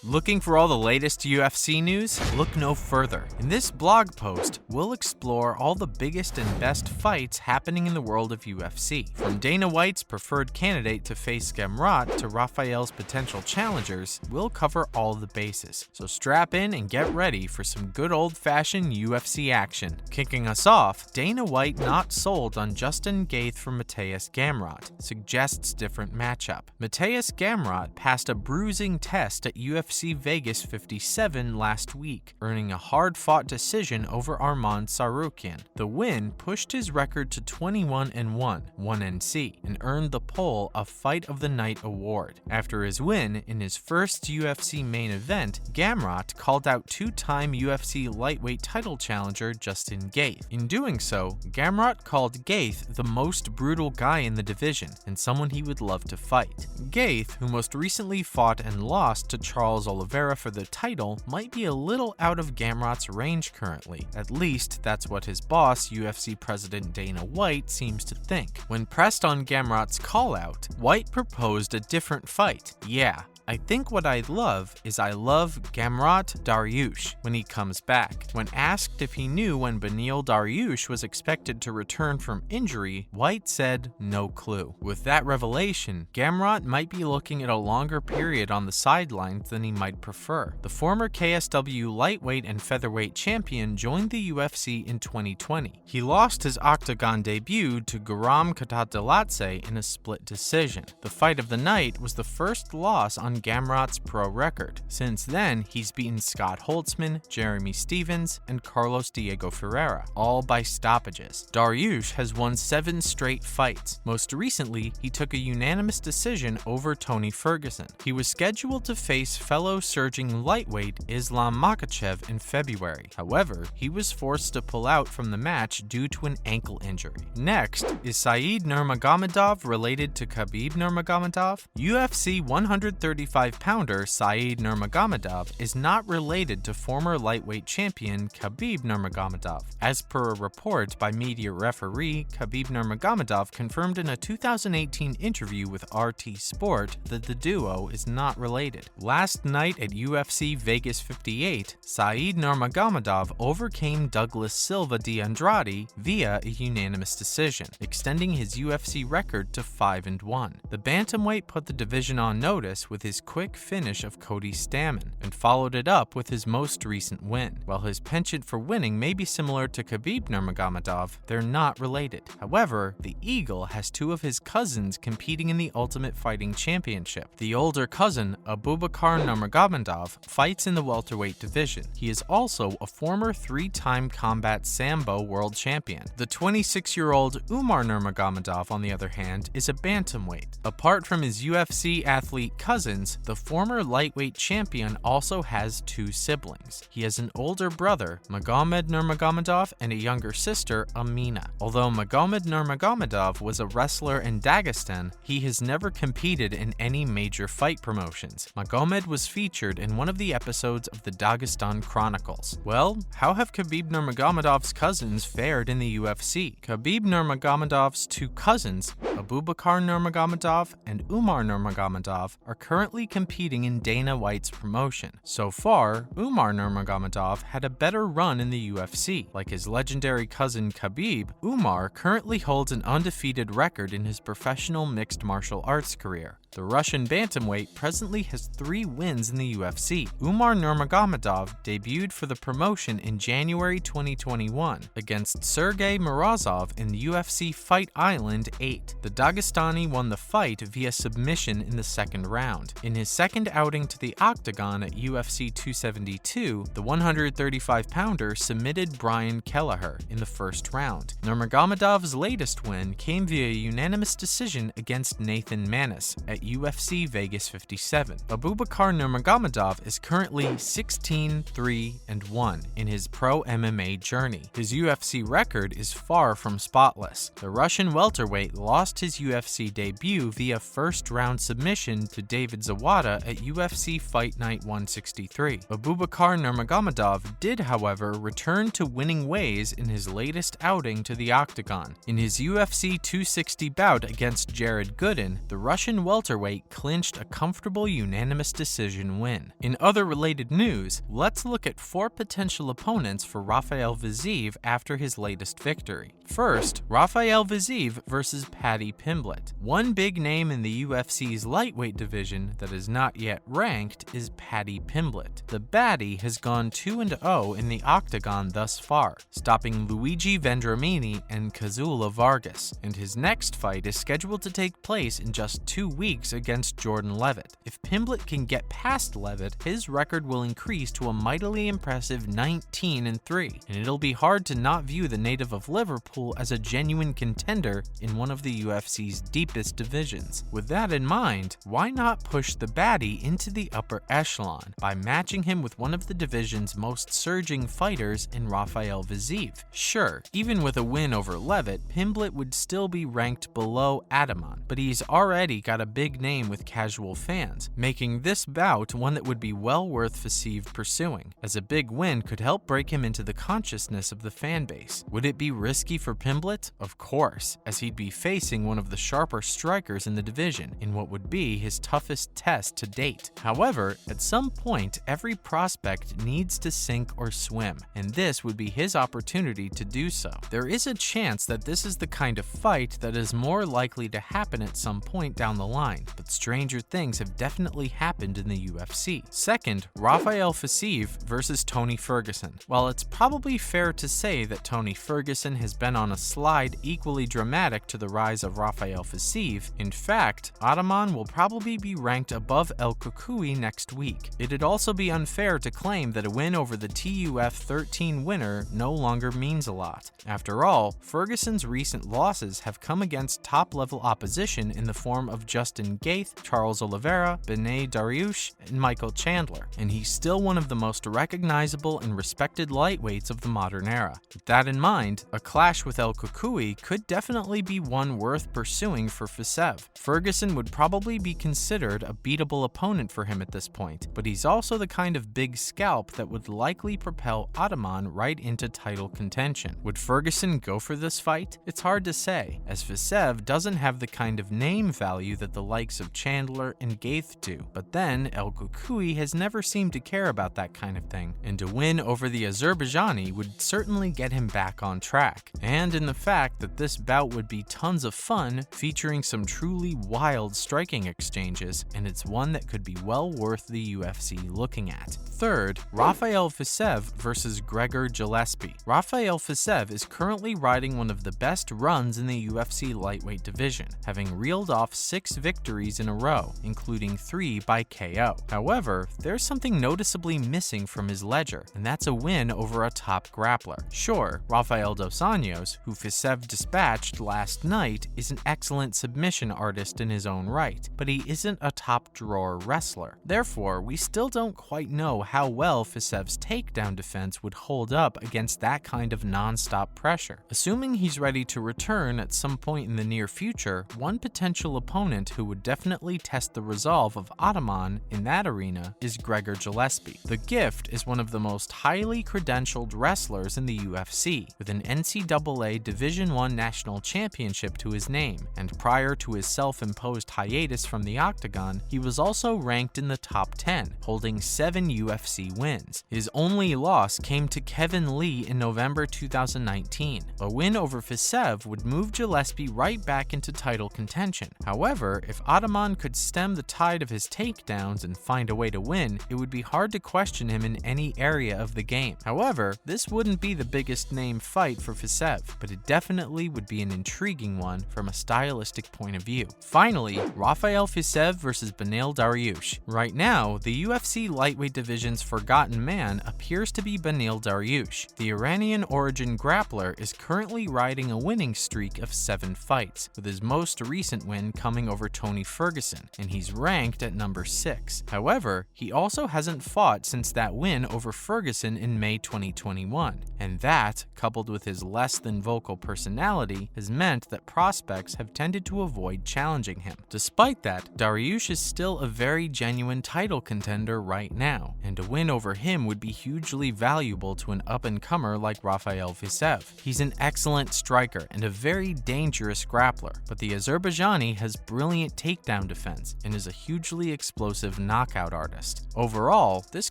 Looking for all the latest UFC news? Look no further. In this blog post, we'll explore all the biggest and best fights happening in the world of UFC. From Dana White's preferred candidate to face Gamrot to Rafael's potential challengers, we'll cover all the bases. So strap in and get ready for some good old-fashioned UFC action. Kicking us off, Dana White not sold on Justin Gaethje for Mateusz Gamrot, suggests different matchup. Mateusz Gamrot passed a bruising test at UFC Vegas 57 last week, earning a hard-fought decision over Arman Tsarukyan. The win pushed his record to 21-1, 1NC, and earned the poll a Fight of the Night award. After his win in his first UFC main event, Gamrot called out two-time UFC lightweight title challenger Justin Gaethje. In doing so, Gamrot called Gaethje the most brutal guy in the division and someone he would love to fight. Gaethje, who most recently fought and lost to Charles Oliveira for the title, might be a little out of Gamrot's range currently. At least, that's what his boss, UFC President Dana White, seems to think. When pressed on Gamrot's call-out, White proposed a different fight. Yeah, I think what I love Gamrot Dariush when he comes back. When asked if he knew when Beneil Dariush was expected to return from injury, White said no clue. With that revelation, Gamrot might be looking at a longer period on the sidelines than he might prefer. The former KSW lightweight and featherweight champion joined the UFC in 2020. He lost his octagon debut to Guram Kutateladze in a split decision. The fight of the night was the first loss on Gamrot's pro record. Since then, he's beaten Scott Holtzman, Jeremy Stevens, and Carlos Diego Ferreira, all by stoppages. Dariush has won 7 straight fights. Most recently, he took a unanimous decision over Tony Ferguson. He was scheduled to face fellow surging lightweight Islam Makhachev in February. However, he was forced to pull out from the match due to an ankle injury. Next is Said Nurmagomedov related to Khabib Nurmagomedov. UFC 135-pounder Said Nurmagomedov is not related to former lightweight champion Khabib Nurmagomedov. As per a report by media referee, Khabib Nurmagomedov confirmed in a 2018 interview with RT Sport that the duo is not related. Last night at UFC Vegas 58, Said Nurmagomedov overcame Douglas Silva de Andrade via a unanimous decision, extending his UFC record to 5-1. The bantamweight put the division on notice with his quick finish of Cody Stamann, and followed it up with his most recent win. While his penchant for winning may be similar to Khabib Nurmagomedov, they're not related. However, the Eagle has 2 of his cousins competing in the Ultimate Fighting Championship. The older cousin, Abubakar Nurmagomedov, fights in the welterweight division. He is also a former 3-time combat Sambo world champion. The 26-year-old Umar Nurmagomedov, on the other hand, is a bantamweight. Apart from his UFC athlete cousins, the former lightweight champion also has 2 siblings. He has an older brother, Magomed Nurmagomedov, and a younger sister, Amina. Although Magomed Nurmagomedov was a wrestler in Dagestan, he has never competed in any major fight promotions. Magomed was featured in one of the episodes of the Dagestan Chronicles. Well, how have Khabib Nurmagomedov's cousins fared in the UFC? Khabib Nurmagomedov's 2 cousins, Abubakar Nurmagomedov and Umar Nurmagomedov, are currently competing in Dana White's promotion. So far, Umar Nurmagomedov had a better run in the UFC. Like his legendary cousin Khabib, Umar currently holds an undefeated record in his professional mixed martial arts career. The Russian bantamweight presently has 3 wins in the UFC. Umar Nurmagomedov debuted for the promotion in January 2021 against Sergey Morozov in the UFC Fight Island 8. The Dagestani won the fight via submission in the second round. In his second outing to the octagon at UFC 272, the 135-pounder submitted Brian Kelleher in the first round. Nurmagomedov's latest win came via unanimous decision against Nathan Manis at UFC Vegas 57. Abubakar Nurmagomedov is currently 16-3-1 in his pro MMA journey. His UFC record is far from spotless. The Russian welterweight lost his UFC debut via first-round submission to David Zawada at UFC Fight Night 163. Abubakar Nurmagomedov did, however, return to winning ways in his latest outing to the octagon. In his UFC 260 bout against Jared Gooden, the Russian welterweight clinched a comfortable unanimous decision win. In other related news, let's look at 4 potential opponents for Rafael Fiziev after his latest victory. First, Rafael Fiziev versus Paddy Pimblett. One big name in the UFC's lightweight division that is not yet ranked is Paddy Pimblett. The baddie has gone 2-0 in the octagon thus far, stopping Luigi Vendramini and Kazula Vargas, and his next fight is scheduled to take place in just 2 weeks against Jordan Levitt. If Pimblett can get past Levitt, his record will increase to a mightily impressive 19-3, and it'll be hard to not view the native of Liverpool as a genuine contender in one of the UFC's deepest divisions. With that in mind, why not push the baddie into the upper echelon by matching him with one of the division's most surging fighters in Rafael Fiziev? Sure, even with a win over Levitt, Pimblett would still be ranked below Adamant, but he's already got a big name with casual fans, making this bout one that would be well worth Fiziev pursuing, as a big win could help break him into the consciousness of the fan base. Would it be risky for Pimblett? Of course, as he'd be facing one of the sharper strikers in the division in what would be his toughest test to date. However, at some point, every prospect needs to sink or swim, and this would be his opportunity to do so. There is a chance that this is the kind of fight that is more likely to happen at some point down the line, but stranger things have definitely happened in the UFC. Second, Rafael Fiziev versus Tony Ferguson. While it's probably fair to say that Tony Ferguson has been on a slide equally dramatic to the rise of Rafael Fiziev, in fact, Ataman will probably be ranked above El Cucuy next week. It'd also be unfair to claim that a win over the TUF 13 winner no longer means a lot. After all, Ferguson's recent losses have come against top-level opposition in the form of Justin Gaethje, Charles Oliveira, Beneil Dariush, and Michael Chandler, and he's still one of the most recognizable and respected lightweights of the modern era. With that in mind, a clash with El Cucuy could definitely be one worth pursuing for Fiziev. Ferguson would probably be considered a beatable opponent for him at this point, but he's also the kind of big scalp that would likely propel Ataman right into title contention. Would Ferguson go for this fight? It's hard to say, as Fiziev doesn't have the kind of name value that the likes of Chandler and Gaethje do, but then El Cucuy has never seemed to care about that kind of thing, and a win over the Azerbaijani would certainly get him back on track. And in the fact that this bout would be tons of fun, featuring some truly wild striking exchanges, and it's one that could be well worth the UFC looking at. Third, Rafael Fiziev versus Gregor Gillespie. Rafael Fiziev is currently riding one of the best runs in the UFC lightweight division, having reeled off 6 victories in a row, including 3 by KO. However, there's something noticeably missing from his ledger, and that's a win over a top grappler. Sure, Rafael dos Anjos, who Fiziev dispatched last night, is an excellent submission artist in his own right, but he isn't a top-drawer wrestler. Therefore, we still don't quite know how well Fiziev's takedown defense would hold up against that kind of non-stop pressure. Assuming he's ready to return at some point in the near future, one potential opponent who would definitely test the resolve of Ataman in that arena is Gregor Gillespie. The Gift is one of the most highly credentialed wrestlers in the UFC, with an NCAA Division I national championship to his name, and prior to his self-imposed hiatus from the octagon, he was also ranked in the top 10, holding 7 UFC wins. His only loss came to Kevin Lee in November 2019. A win over Fiziev would move Gillespie right back into title contention. However, if Ataman could stem the tide of his takedowns and find a way to win, it would be hard to question him in any area of the game. However, this wouldn't be the biggest name fight for Fiziev, but it definitely would be an intriguing one from a stylistic point of view. Finally, Rafael Fiziev versus Beneil Dariush. Right now, the UFC lightweight division's forgotten man appears to be Beneil Dariush. The Iranian origin grappler is currently riding a winning streak of 7 fights, with his most recent win coming over Tony Ferguson, and he's ranked at number 6. However, he also hasn't fought since that win over Ferguson in May 2021, and that, coupled with his less than than vocal personality has meant that prospects have tended to avoid challenging him. Despite that, Dariush is still a very genuine title contender right now, and a win over him would be hugely valuable to an up-and-comer like Rafael Fisev. He's an excellent striker and a very dangerous grappler, but the Azerbaijani has brilliant takedown defense and is a hugely explosive knockout artist. Overall, this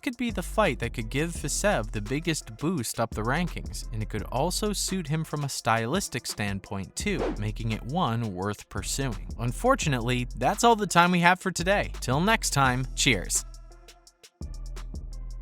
could be the fight that could give Fisev the biggest boost up the rankings, and it could also suit him from a stylistic standpoint too, making it one worth pursuing. Unfortunately, that's all the time we have for today. Till next time, cheers!